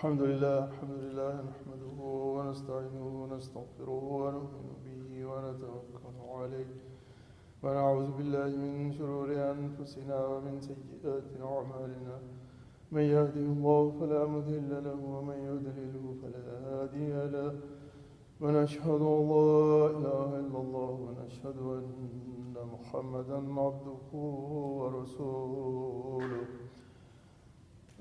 الحمد لله نحمده ونستعينه ونستغفره ونؤمن به ونتوكل عليه ونعوذ بالله من شرور أنفسنا ومن سيئات أعمالنا من يهده الله فلا مضل له ومن يضلله فلا هادي له ونشهد أن لا إله إلا الله ونشهد أن محمدا عبده ورسوله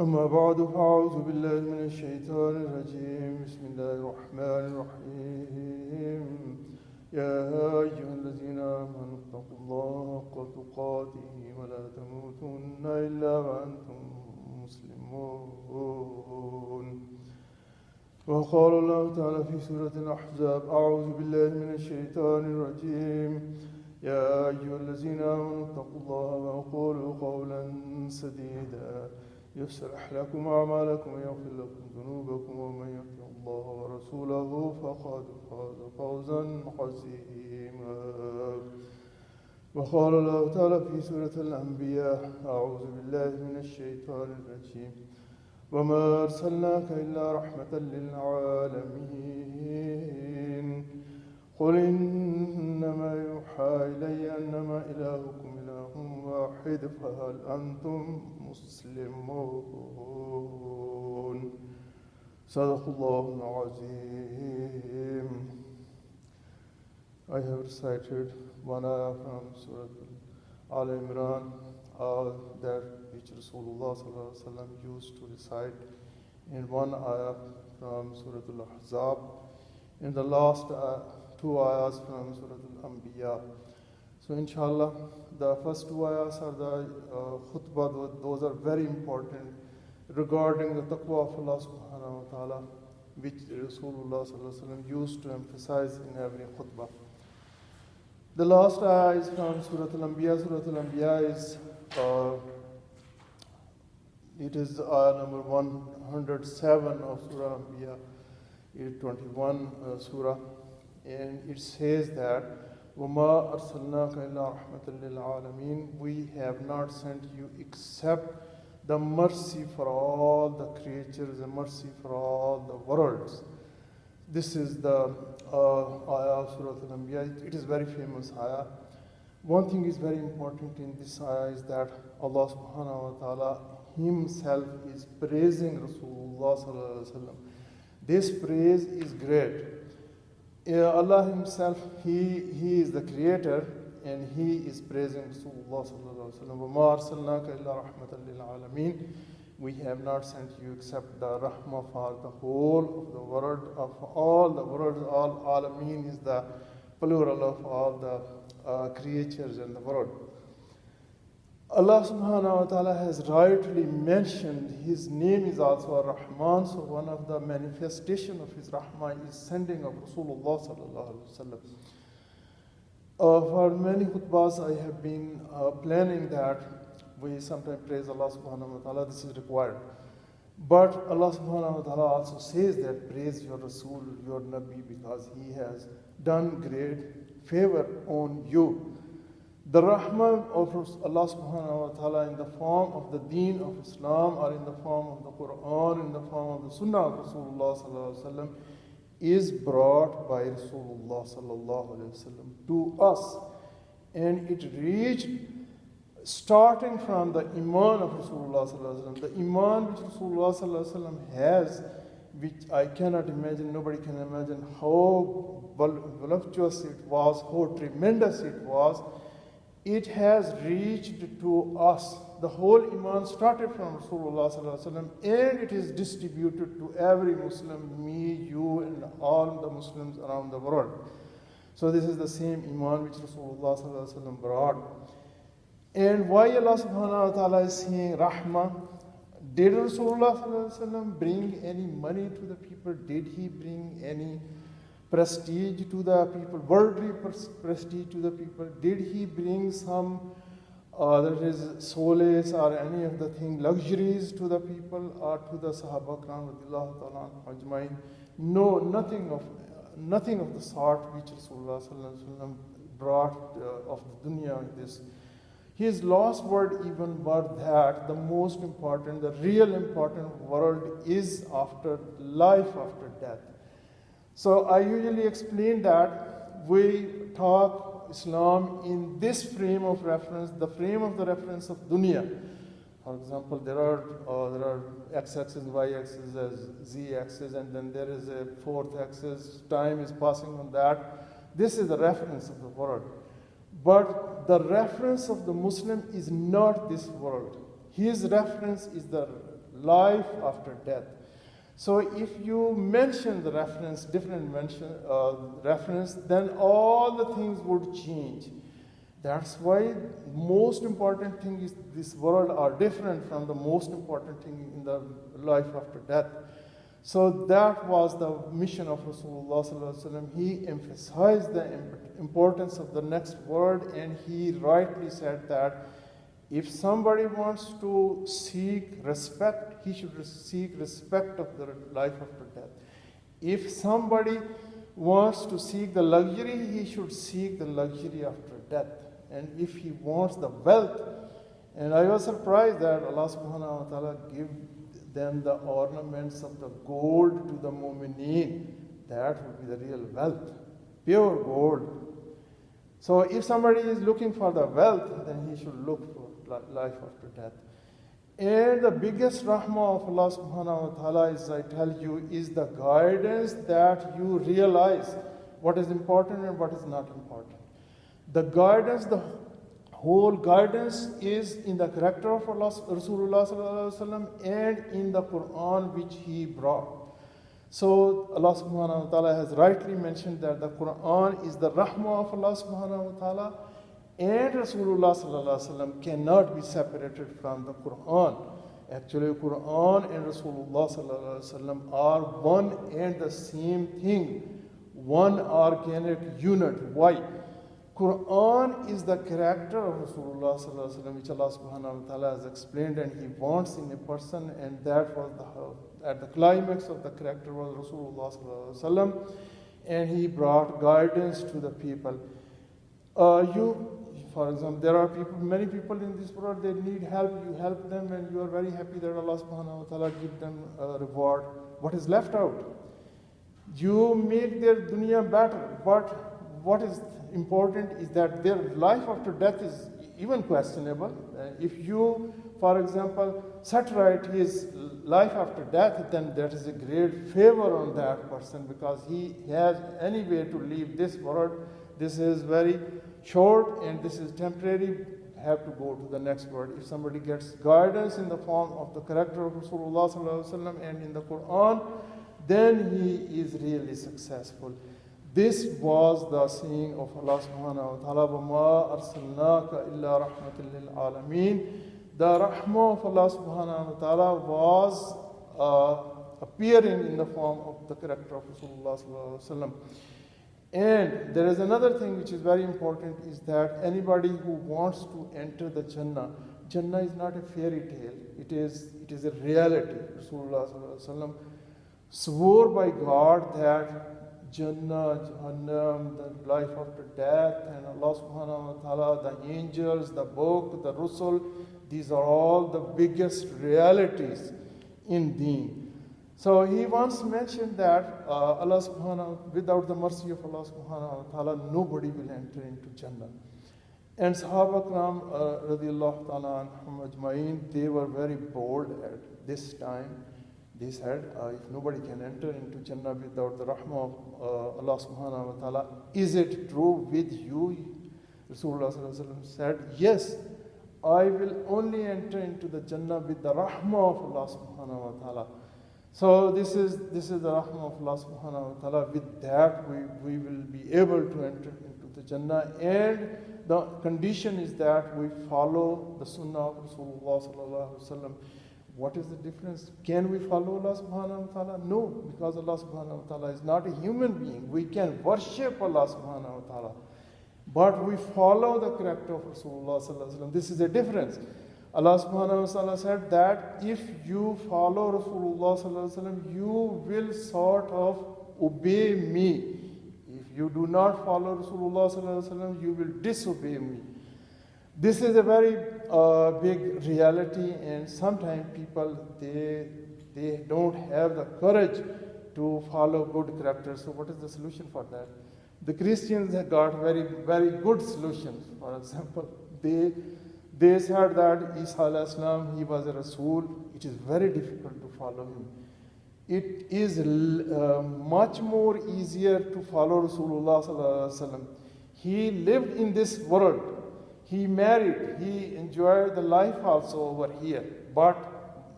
أما بعد فأعوذ بالله من الشيطان الرجيم بسم الله الرحمن الرحيم يا أيها الذين آمنوا اتقوا الله حق تقاته ولا تموتن إلا وأنتم مسلمون وقال الله تعالى في سورة الأحزاب أعوذ بالله من الشيطان الرجيم يا أيها الذين آمنوا اتقوا الله وقولوا قولا سديدا يصلح لكم أعمالكم ويغفر لكم ذنوبكم ومن يطع الله ورسوله فقد فاز فوزا عظيما وقال الله تعالى في سورة الأنبياء أعوذ بالله من الشيطان الرجيم وما أرسلناك إلا رحمة للعالمين قل إنما يوحى إلي أنما إلهكم إله واحد فهل أنتم مسلمون صدق الله العظيم. I have recited one ayah from Surah Al Imran, that which Rasulullah sallallahu alaihi wasallam used to recite, in one ayah from Surah Al Ahzab, in the last two ayahs from Surah Al Anbiya. So inshallah, the first two ayahs are the khutbah. Those are very important regarding the taqwa of Allah subhanahu wa ta'ala, which Rasulullah sallallahu alaihi wasallam used to emphasize in every khutbah. The last ayah is from Surah Al-Anbiya. Surah Al-Anbiya is, it is ayah number 107 of Surah Al-Anbiya, 21 surah, and it says that وَمَا أَرْسَلْنَاكَ إِلَّا رَحْمَةً لِلْعَالَمِينَ, we have not sent you except the mercy for all the creatures, the mercy for all the worlds. This is the ayah of Surah Al-Anbiya. It is very famous ayah. One thing is very important in this ayah is that Allah subhanahu wa ta'ala himself is praising Rasulullah sallallahu alaihi wasallam. This praise is great. Allah himself, he is the creator, and he is praising Rasulullah sallallahu alaihi wasallam. وَمَا أَرْسَلْنَاكَ إِلَّا رَحْمَةً لِلْعَالَمِينَ, we have not sent you except the rahmah for the whole of the world, of all the world. All alameen is the plural of all the creatures in the world. Allah subhanahu wa ta'ala has rightly mentioned his name is also Ar-Rahman, so one of the manifestation of his rahmah is sending of Rasulullah sallallahu alaihi wasallam. For many khutbahs I have been planning that we sometimes praise Allah subhanahu wa ta'ala, this is required. But Allah subhanahu wa ta'ala also says that praise your Rasul, your Nabi, because he has done great favor on you. The rahmah of Allah subhanahu wa ta'ala in the form of the deen of Islam, or in the form of the Quran, in the form of the Sunnah of Rasulullah sallallahu alaihi wasallam, is brought by Rasulullah sallallahu alaihi wasallam to us, and it reached starting from the iman of Rasulullah sallallahu alaihi wasallam. The iman which Rasulullah sallallahu alaihi wasallam has, which I cannot imagine, nobody can imagine how voluptuous it was, how tremendous it was. It has reached to us. The whole iman started from Rasulullah sallallahu alaihi wasallam, and it is distributed to every Muslim, me, you, and all the Muslims around the world. So this is the same iman which Rasulullah sallallahu alaihi wasallam brought. And why Allah subhanahu wa ta'ala is saying rahmah? Did Rasulullah sallallahu alaihi wasallam bring any money to the people? Did he bring any prestige to the people, worldly prestige to the people? Did he bring some, that is, solace or any of the thing, luxuries to the people or to the Sahaba Kiram radiyallahu ta'ala ajmain? No, nothing of the sort which Rasulullah sallallahu alaihi wasallam brought of the dunya, this His last word even were that the most important, the real important world is after life after death. So I usually explain that we talk Islam in this frame of reference, the frame of the reference of dunya. For example, there are x-axis, y-axis, z-axis, and then there is a fourth axis. Time is passing on that. This is the reference of the world. But the reference of the Muslim is not this world. His reference is the life after death. So if you mention the reference, reference, then all the things would change. That's why most important thing is this world are different from the most important thing in the life after death. So that was the mission of Rasulullah Sallallahu Alaihi Wasallam. He emphasized the importance of the next world, and he rightly said that if somebody wants to seek respect, he should seek respect of the life after death. If somebody wants to seek the luxury, he should seek the luxury after death. And if he wants the wealth, and I was surprised that Allah subhanahu wa ta'ala give them the ornaments of the gold to the mu'mineen. That would be the real wealth, pure gold. So if somebody is looking for the wealth, then he should look for life after death. And the biggest rahmah of Allah subhanahu wa ta'ala is, I tell you, is the guidance that you realize what is important and what is not important. The guidance, the whole guidance is in the character of Allah, Rasulullah sallallahu alaihi wasallam, and in the Quran which he brought. So Allah subhanahu wa ta'ala has rightly mentioned that the Quran is the rahmah of Allah subhanahu wa ta'ala, and Rasulullah sallallahu alaihi wasallam cannot be separated from the Quran. Actually, Quran and Rasulullah sallallahu alaihi wasallam are one and the same thing, one organic unit. Why? Quran is the character of Rasulullah sallallahu alaihi wasallam, which Allah subhanahu wa ta'ala has explained, and He wants in a person, and that was at the climax of the character was Rasulullah sallallahu alaihi wasallam, and He brought guidance to the people. For example, there are many people in this world, they need help, you help them, and you are very happy that Allah subhanahu wa ta'ala give them a reward. What is left out? You make their dunya better, but what is important is that their life after death is even questionable. If you, for example, set right his life after death, then that is a great favor on that person, because he has any way to leave this world. This is very short and this is temporary. Have to go to the next world. If somebody gets guidance in the form of the character of Rasulullah sallallahu alaihi wasallam and in the Quran, then he is really successful. This was the saying of Allah subhanahu wa ta'ala, وَمَا أَرْسَلْنَاكَ إِلَّا رَحْمَةً لِلْعَالَمِينَ. The rahmah of Allah subhanahu wa ta'ala was appearing in the form of the character of Rasulullah sallallahu alaihi wasallam. And there is another thing which is very important, is that anybody who wants to enter the Jannah, Jannah is not a fairy tale, it is a reality. Rasulullah sallallahu alaihi wasallam swore by God that Jannah, Jahannam, the life after death, and Allah subhanahu wa ta'ala, the angels, the book, the Rusul, these are all the biggest realities in Deen. So he once mentioned that without the mercy of Allah subhanahu wa ta'ala, nobody will enter into Jannah. And Sahaba Kram radiallahu ta'ala anhum ajma'in, they were very bold at this time. They said, if nobody can enter into Jannah without the rahmah of Allah subhanahu wa ta'ala, is it true with you? Rasulullah sallallahu alaihi wasallam said, yes, I will only enter into the Jannah with the rahmah of Allah subhanahu wa ta'ala. So this is the rahmah of Allah subhanahu wa ta'ala. With that we will be able to enter into the Jannah, and the condition is that we follow the sunnah of Rasulullah sallallahu alaihi wasallam. What is the difference? Can we follow Allah subhanahu wa ta'ala? No, because Allah subhanahu wa ta'ala is not a human being. We can worship Allah subhanahu wa ta'ala, but we follow the character of Rasulullah sallallahu alaihi wasallam. This is a difference. Allah subhanahu wa ta'ala said that if you follow Rasulullah sallallahu alaihi wasallam, you will sort of obey me. If you do not follow Rasulullah sallallahu alaihi wasallam, you will disobey me. This is a very big reality, and sometimes people they don't have the courage to follow good character. So what is the solution for that? The Christians have got very good solutions. For example, they said that Isa alayhi salam, he was a Rasul. It is very difficult to follow him. It is much more easier to follow Rasulullah sallallahu alaihi wasallam. He lived in this world. He married. He enjoyed the life also over here, but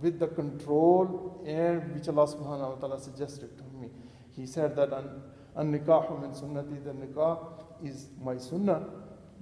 with the control and which Allah subhanahu wa ta'ala suggested to me. He said that an-nikahu min sunnati, the nikah is my sunnah.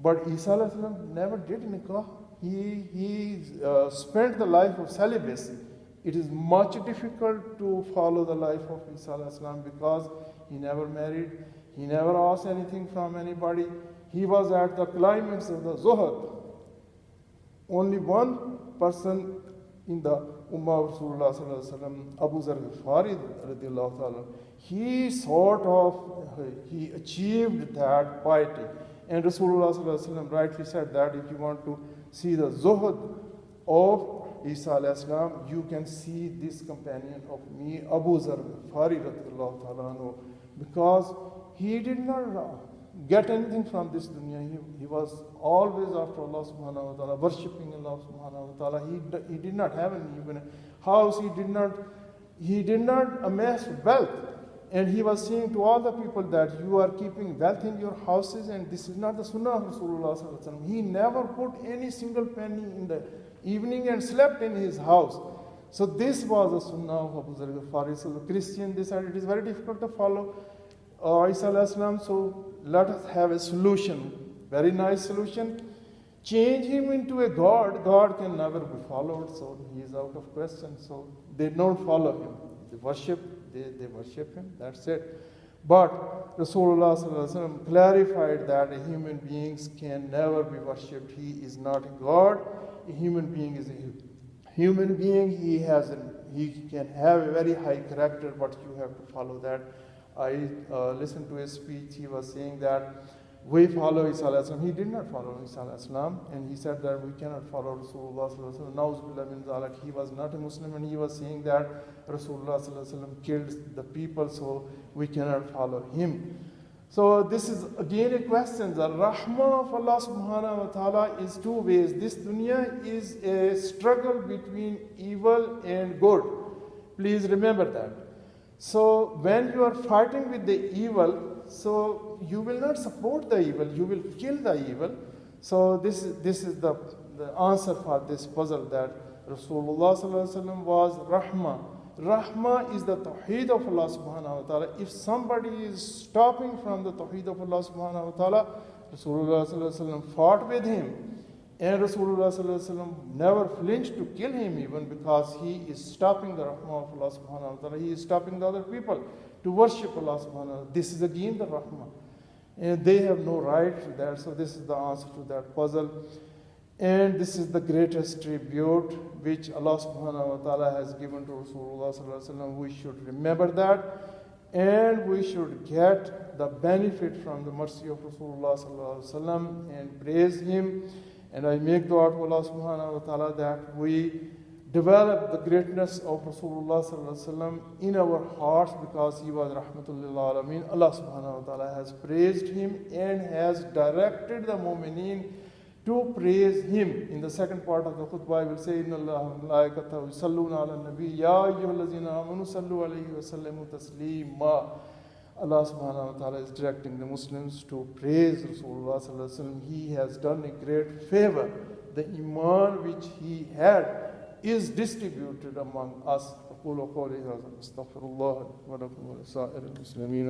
But Isa alayhi salam never did nikah. He spent the life of celibacy. It is much difficult to follow the life of Isa alayhi salam because he never married. He never asked anything from anybody. He was at the climax of the Zuhud. Only one person in the Ummah of Rasulullah sallallahu alaihi wasallam, Abu Zar al-Ghifari radiyallahu ta'ala, he achieved that piety. And Rasulullah sallallahu alaihi wasallam rightly said that if you want to see the Zuhud of Isa alayhi salam, you can see this companion of me, Abu Zar al-Ghifari radiyallahu ta'ala, because he did not get anything from this dunya. He was always after Allah subhanahu wa ta'ala, worshipping Allah subhanahu wa ta'ala. He did not have even a house. He did not amass wealth. And he was saying to all the people that you are keeping wealth in your houses, and this is not the sunnah of Rasulullah sallallahu alaihi wasallam. He never put any single penny in the evening and slept in his house. So this was the sunnah of Abu Zar al-Ghifari. So the Christian decided it is very difficult to follow Isa alayhi salam, so let us have a solution, very nice solution. Change him into a God. God can never be followed, so he is out of question. So they don't follow him. They worship him, that's it. But Rasulullah sallallahu alaihi wasallam clarified that human beings can never be worshipped. He is not a God. A human being is a human being. He can have a very high character, but you have to follow that. I listened to his speech. He was saying that we follow Isa alayhi salam. He did not follow Isa alayhi salam, and he said that we cannot follow Rasulullah sallallahu alaihi wasallam. Na'uzubillah min zalik. He was not a Muslim, and he was saying that Rasulullah sallallahu alaihi wasallam killed the people, so we cannot follow him. So this is again a question. The rahmah of Allah subhanahu wa ta'ala is two ways. This dunya is a struggle between evil and good. Please remember that. So when you are fighting with the evil, so you will not support the evil, you will kill the evil. So this is the answer for this puzzle, that Rasulullah sallallahu alaihi wasallam was rahmah. Rahmah is the tawheed of Allah subhanahu wa ta'ala. If somebody is stopping from the tawheed of Allah subhanahu wa ta'ala, Rasulullah sallallahu alaihi wasallam fought with him. And Rasulullah sallallahu alaihi wasallam never flinched to kill him, even because he is stopping the rahmah of Allah subhanahu wa ta'ala. He is stopping the other people to worship Allah subhanahu wa ta'ala. This is again the rahmah. And they have no right to that. So this is the answer to that puzzle. And this is the greatest tribute which Allah subhanahu wa ta'ala has given to Rasulullah sallallahu alaihi wasallam. We should remember that. And we should get the benefit from the mercy of Rasulullah sallallahu alaihi wasallam and praise him. And I make dua to Allah subhanahu wa ta'ala that we develop the greatness of Rasulullah sallallahu alaihi wasallam in our hearts, because he was rahmatul lil alameen. Allah subhanahu wa ta'ala has praised him and has directed the mu'mineen to praise him. In the second part of the khutbah, I will say, Inna Allah malaikatahu yusalluna ala nabi ya ayyuhallazina amanu sallu alayhi wa sallimu taslima. Allah subhanahu wa ta'ala is directing the Muslims to praise Rasulullah sallallahu alaihi wasallam. He has done a great favor. The iman which he had is distributed among us. أقول قولي هذا أستغفر الله ولكم ولسائر المسلمين.